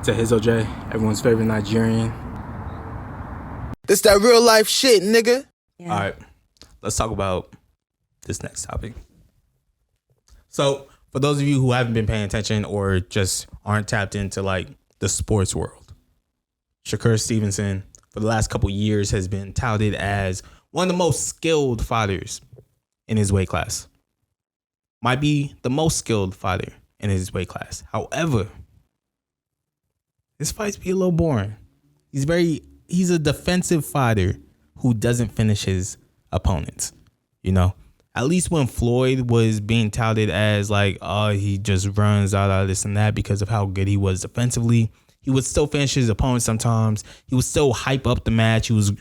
It's Ehizoje, everyone's favorite Nigerian. This that real life shit, nigga. Yeah. All right, let's talk about this next topic. So, for those of you who haven't been paying attention or just aren't tapped into like the sports world, Shakur Stevenson for the last couple years has been touted as one of the most skilled fighters in his weight class. Might be the most skilled fighter in his weight class. However, his fights be a little boring. He's a defensive fighter who doesn't finish his opponents. You know, at least when Floyd was being touted as like, oh, he just runs out of this and that because of how good he was defensively, he would still finish his opponents sometimes. He would still hype up the match. He was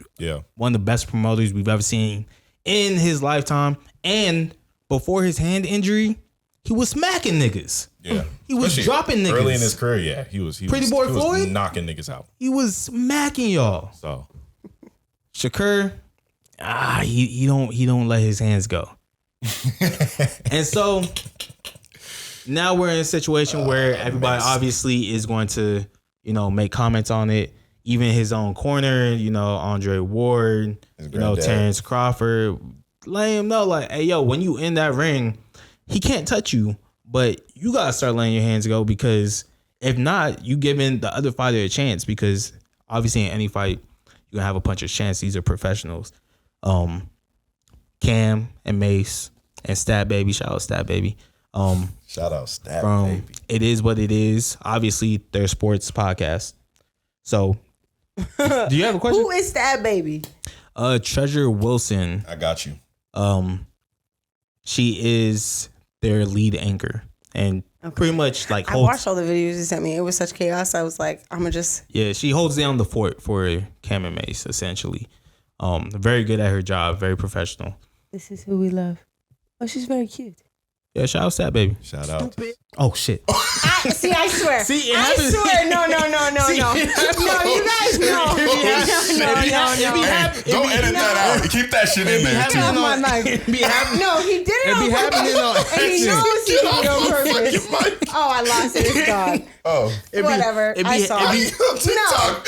one of the best promoters we've ever seen in his lifetime. And before his hand injury, he was smacking niggas. Yeah. He was dropping niggas. Early in his career, he was Floyd knocking niggas out. He was smacking y'all. So Shakur, he don't let his hands go. And so now we're in a situation where everybody obviously is going to, make comments on it. Even his own corner, Andre Ward, Terrence Crawford, let him know like, hey, yo, when you in that ring, he can't touch you, but you gotta start letting your hands go, because if not, you giving the other fighter a chance, because obviously in any fight, you're gonna have a puncher's chance. These are professionals. Cam and Mase and Stat Baby, shout out Stat Baby. Shout out Stat Baby. It is what it is. Obviously, they're sports podcast. So, do you have a question? Who is Stat Baby? Treasure Wilson. I got you. She is their lead anchor, and pretty much like I watched all the videos you sent me. It was such chaos. I was like, I'm gonna just she holds down the fort for Cam and Mase essentially. Very good at her job, very professional. This is who we love. Oh, she's very cute. Yeah, shout out Stat Baby. Shout out. Stupid. Oh shit. I swear. See, I swear. No. No, you guys, no. Don't edit that out. Keep that shit in there. Get off my mic. No, he did it on purpose. And he knows he did it on purpose. Oh, I lost it. It's gone. Oh. Whatever. I saw it. No.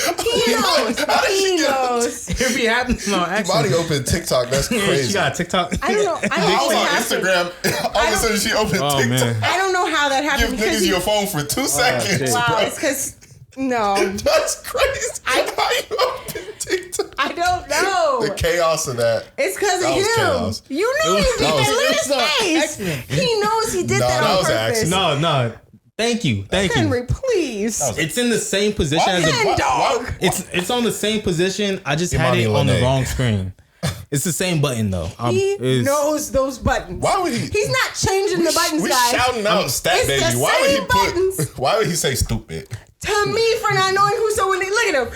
He knows. It be happening on accident. Imani opened TikTok. That's crazy. She got a TikTok. I don't know. I was on Instagram. All of a sudden she opened TikTok. Man. I don't know how that happened. Give niggas your phone for 2 seconds. Wow, bro. it's because no. That's crazy. How you open TikTok? I don't know. The chaos of that. It's because of him. Chaos. You know he did that. Look at his face. He knows he did that on purpose. No. Thank you. Henry, please. It's in the same position as a Henndawg. It's on the same position. I just had it on the wrong screen. It's the same button though. He knows those buttons. Why would he? He's not changing the buttons, we guys. shouting out Stat Baby. Why would he say stupid? To me for not knowing who. So when they look at him,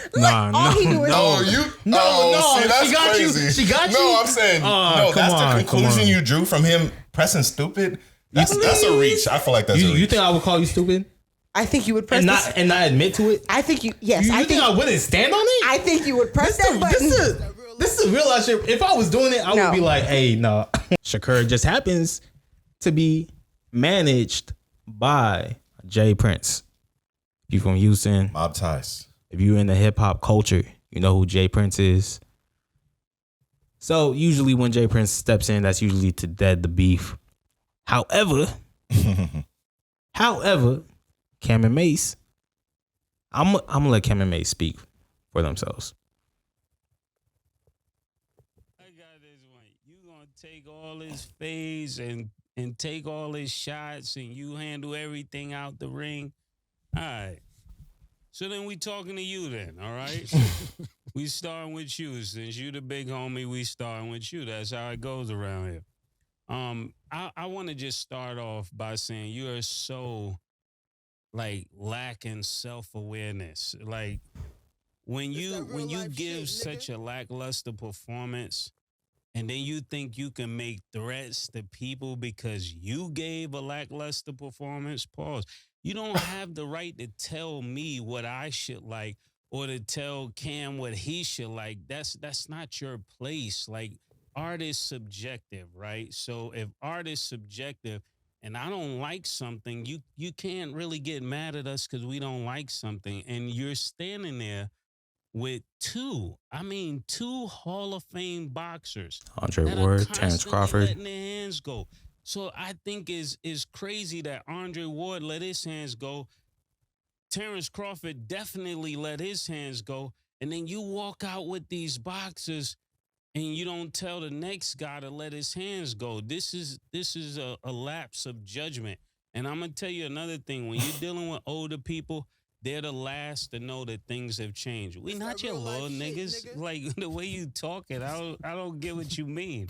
all he knew is see, that's she got crazy. you. She got you. No, I'm saying that's the conclusion you drew from him pressing stupid. That's a reach. I feel like that's a reach. You think I would call you stupid? I think you would press and not admit to it. I think you. Yes, I think I wouldn't stand on it. I think you would press that button. This is real life shit. If I was doing it, I would be like, hey, no. Shakur just happens to be managed by Jay Prince. If you're from Houston, Mob ties. If you're in the hip hop culture, you know who Jay Prince is. So usually when Jay Prince steps in, that's usually to dead the beef. However, Cam and Mase, I'm gonna let Cam and Mase speak for themselves. Take all his fades and take all his shots, and you handle everything out the ring. All right. So then we talking to you then, all right? We starting with you. Since you the big homie, we starting with you. That's how it goes around here. I want to just start off by saying you are so lacking self-awareness. Like when you give such a lackluster performance, and then you think you can make threats to people because you gave a lackluster performance, pause. You don't have the right to tell me what I should like or to tell Cam what he should like. That's not your place. Like, art is subjective, right? So if art is subjective and I don't like something, you can't really get mad at us because we don't like something. And you're standing there with two Hall of Fame boxers. Andre Ward, Terrence Crawford. Letting their hands go. So I think is crazy that Andre Ward let his hands go. Terrence Crawford definitely let his hands go. And then you walk out with these boxers and you don't tell the next guy to let his hands go. This is a lapse of judgment. And I'm going to tell you another thing. When you're dealing with older people, they're the last to know that things have changed. We not your little niggas. Shit, nigga. Like the way you talking, I don't get what you mean.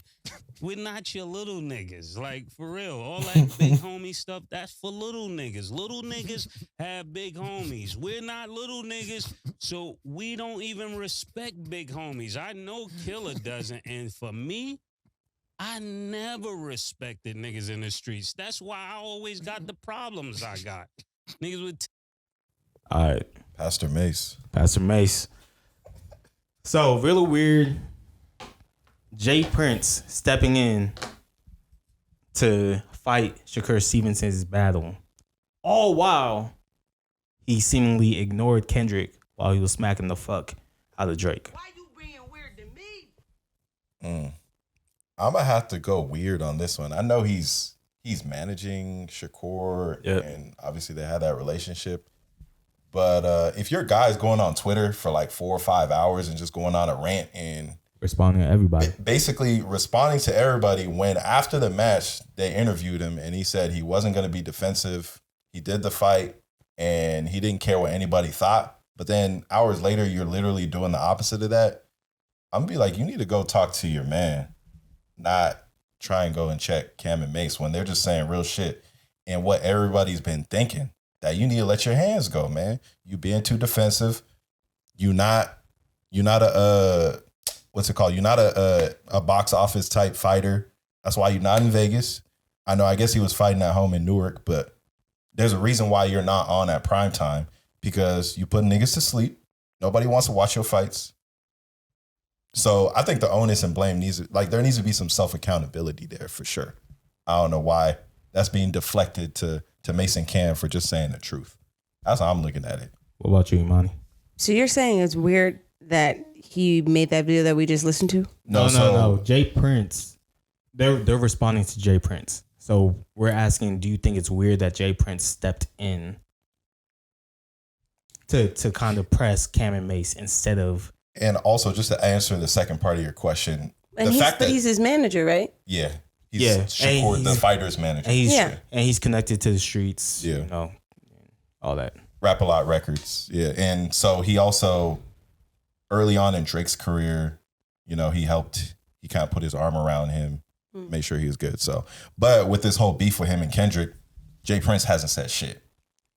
We're not your little niggas. Like for real. All that big homie stuff, that's for little niggas. Little niggas have big homies. We're not little niggas, so we don't even respect big homies. I know Killer doesn't, and for me, I never respected niggas in the streets. That's why I always got the problems I got. Niggas with all right. Pastor Mase. So, really weird. Jay Prince stepping in to fight Shakur Stevenson's battle. All while he seemingly ignored Kendrick while he was smacking the fuck out of Drake. Why you being weird to me? I'm going to have to go weird on this one. I know he's managing Shakur, and obviously they had that relationship. But if your guy's going on Twitter for like 4 or 5 hours and just going on a rant and responding to everybody, basically responding to everybody, when after the match they interviewed him and he said he wasn't going to be defensive, he did the fight and he didn't care what anybody thought. But then hours later, you're literally doing the opposite of that. I'm gonna be like, you need to go talk to your man, not try and go and check Cam and Mase when they're just saying real shit and what everybody's been thinking. That you need to let your hands go, man. You being too defensive. You're not a what's it called? You're not a box office type fighter. That's why you're not in Vegas. I guess he was fighting at home in Newark, but there's a reason why you're not on at prime time, because you put niggas to sleep. Nobody wants to watch your fights. So I think the onus and blame there needs to be some self accountability there for sure. I don't know why that's being deflected to Mase and Cam for just saying the truth. That's how I'm looking at it. What about you, Imani? So you're saying it's weird that he made that video that we just listened to? No. Jay Prince. They're responding to Jay Prince. So we're asking, do you think it's weird that Jay Prince stepped in to kind of press Cam and Mase instead of... And also, just to answer the second part of your question, and he's his manager, right? Yeah. He's Shakur, the fighter's manager. And he's connected to the streets. Yeah. You know, all that. Rap-A-Lot Records. Yeah. And so he also, early on in Drake's career, he kind of put his arm around him, made sure he was good. So, but with this whole beef with him and Kendrick, Jay Prince hasn't said shit,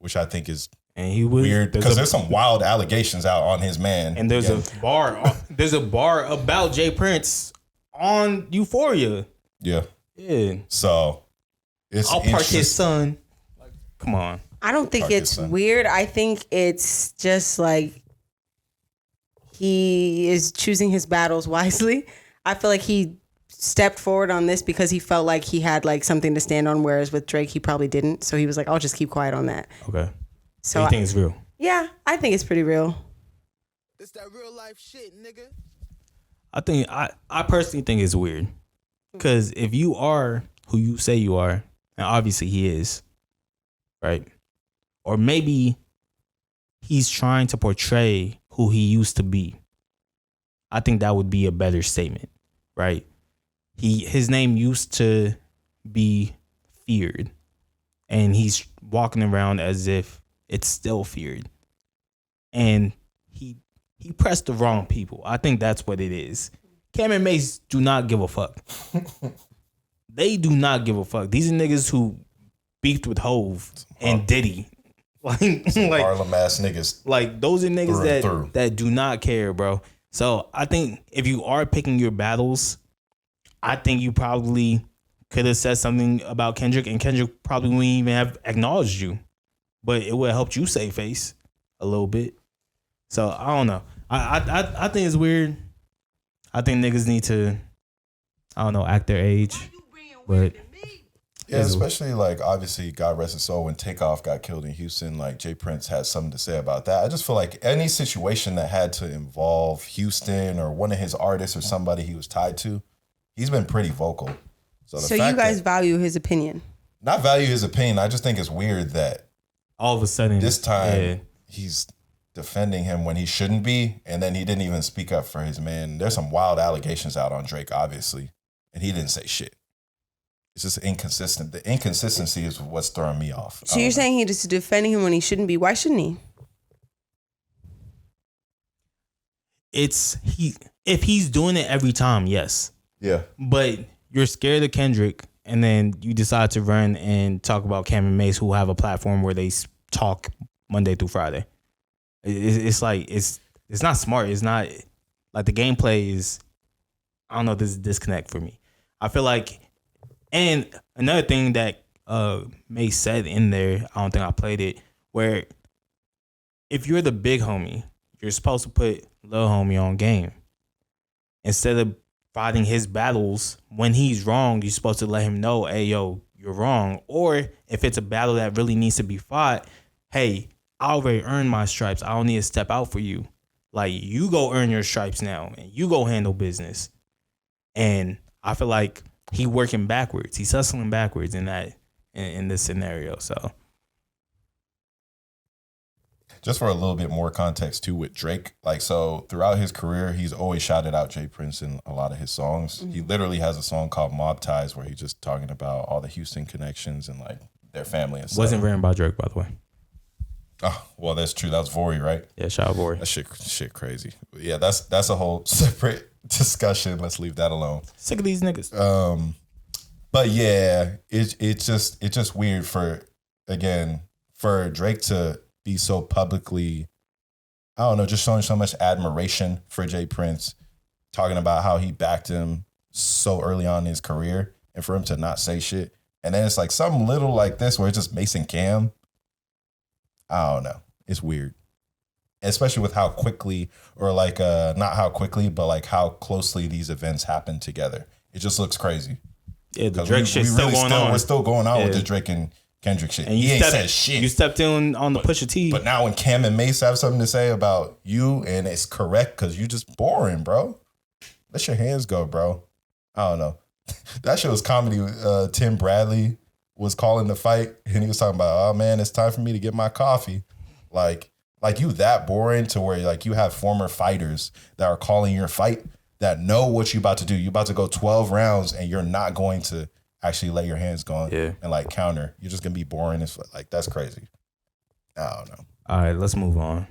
which I think is weird because there's some wild allegations out on his man. And there's a bar about Jay Prince on Euphoria. Yeah. Yeah. So I'll park his son. Like, come on. I don't think it's weird. I think it's just like he is choosing his battles wisely. I feel like he stepped forward on this because he felt like he had like something to stand on, whereas with Drake he probably didn't. So he was like, I'll just keep quiet on that. Okay. So you think it's real? Yeah, I think it's pretty real. It's that real life shit, nigga. I personally think it's weird. Because if you are who you say you are, and obviously he is, right? Or maybe he's trying to portray who he used to be. I think that would be a better statement, right? His name used to be feared, and he's walking around as if it's still feared. And he pressed the wrong people. I think that's what it is. Cam and Mase do not give a fuck. They do not give a fuck. These are niggas who beefed with Hove and Diddy. Like Harlem ass niggas. Like those are niggas that do not care, bro. So I think if you are picking your battles, I think you probably could have said something about Kendrick, and Kendrick probably wouldn't even have acknowledged you. But it would have helped you save face a little bit. So I don't know. I think it's weird. I think niggas need to, I don't know, act their age. But Yeah, especially like obviously, God rest his soul, when Takeoff got killed in Houston, like Jay Prince had something to say about that. I just feel like any situation that had to involve Houston or one of his artists or somebody he was tied to, he's been pretty vocal. So you guys value his opinion? Not value his opinion. I just think it's weird that all of a sudden this time he's defending him when he shouldn't be, and then he didn't even speak up for his man. There's some wild allegations out on Drake, obviously, and he didn't say shit. It's just inconsistent. The inconsistency is what's throwing me off. So you're saying he just defending him when he shouldn't be? Why shouldn't he? If he's doing it every time, yes. Yeah. But you're scared of Kendrick, and then you decide to run and talk about Cam and Mase, who have a platform where they talk Monday through Friday. It's like it's not smart. It's not like the gameplay is. I don't know. There's a disconnect for me. I feel like. And another thing that Mase said in there, I don't think I played it, where if you're the big homie, you're supposed to put little homie on game. Instead of fighting his battles, when he's wrong, you're supposed to let him know, hey, yo, you're wrong. Or if it's a battle that really needs to be fought, hey, I already earned my stripes. I don't need to step out for you. Like, you go earn your stripes now, and you go handle business. And I feel like he working backwards. He's hustling backwards in this scenario. So, just for a little bit more context too, with Drake, like, so throughout his career, he's always shouted out Jay Prince in a lot of his songs. Mm-hmm. He literally has a song called Mob Ties where he's just talking about all the Houston connections and like their family and stuff. Wasn't written by Drake, by the way. Oh, well, that's true. That was Vori, right? Yeah, shout out Vori. That shit crazy. Yeah, that's a whole separate discussion. Let's leave that alone. Sick of these niggas. But yeah, it's just weird for Drake to be so publicly, I don't know, just showing so much admiration for Jay Prince, talking about how he backed him so early on in his career, and for him to not say shit. And then it's like something little like this where it's just Mase and Cam. I don't know. It's weird. Especially with how quickly, or like not how quickly, but like how closely these events happen together. It just looks crazy. Yeah, the Drake shit's still going on. We're still going on with the Drake and Kendrick shit. And he ain't said shit. You stepped in on the Pusha T. But now when Cam and Mase have something to say about you, and it's correct because you just boring, bro. Let your hands go, bro. I don't know. That shit was comedy. Tim Bradley was calling the fight, and he was talking about, oh man, it's time for me to get my coffee. Like you that boring to where like you have former fighters that are calling your fight that know what you about to do. You about to go 12 rounds and you're not going to actually let your hands go and like counter. You're just gonna be boring. It's like, that's crazy. I don't know. All right, let's move on.